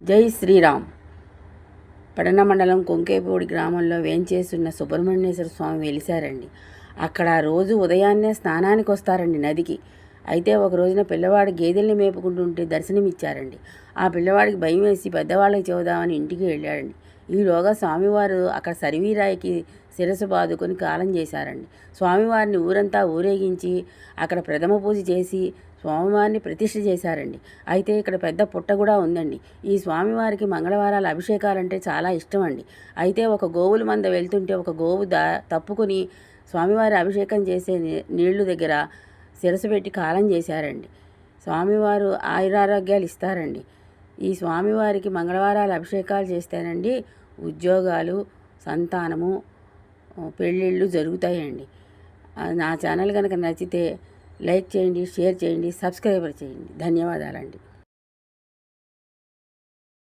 జై శ్రీరామ్. పడన మండలం కొంకేపూడి గ్రామంలో వేంచేస్తున్న సుబ్రహ్మణ్యేశ్వర స్వామి వెలిశారండి. అక్కడ రోజు ఉదయాన్నే స్నానానికి వస్తారండి నదికి. అయితే ఒక రోజున పిల్లవాడు గేదెల్ని మేపుకుంటుంటే దర్శనమిచ్చారండి. ఆ పిల్లవాడికి భయం వేసి పెద్దవాళ్ళకి చెబుదామని ఇంటికి వెళ్ళాడండి. ఈలోగా స్వామివారు అక్కడ సరివీరాయికి శిరస్సు బాదుకొని కాలం చేశారండి. స్వామివారిని ఊరంతా ఊరేగించి అక్కడ ప్రథమ పూజ చేసి స్వామివారిని ప్రతిష్ఠ చేశారండి. అయితే ఇక్కడ పెద్ద పుట్ట కూడా ఉందండి. ఈ స్వామివారికి మంగళవారాల అభిషేకాలంటే చాలా ఇష్టం అండి. అయితే ఒక గోవుల మంద వెళ్తుంటే ఒక గోవు తప్పుకొని స్వామివారి అభిషేకం చేసే నీళ్లు దగ్గర శిరస్సు పెట్టి కాలం చేశారండి. స్వామివారు ఆయురారోగ్యాలు ఇస్తారండి. ఈ స్వామివారికి మంగళవారాలు అభిషేకాలు చేస్తేనండి ఉద్యోగాలు, సంతానము, పెళ్ళిళ్ళు జరుగుతాయండి. నా ఛానల్ కనుక నచ్చితే లైక్ చేయండి, షేర్ చేయండి, సబ్స్క్రైబర్ చేయండి. ధన్యవాదాలండి.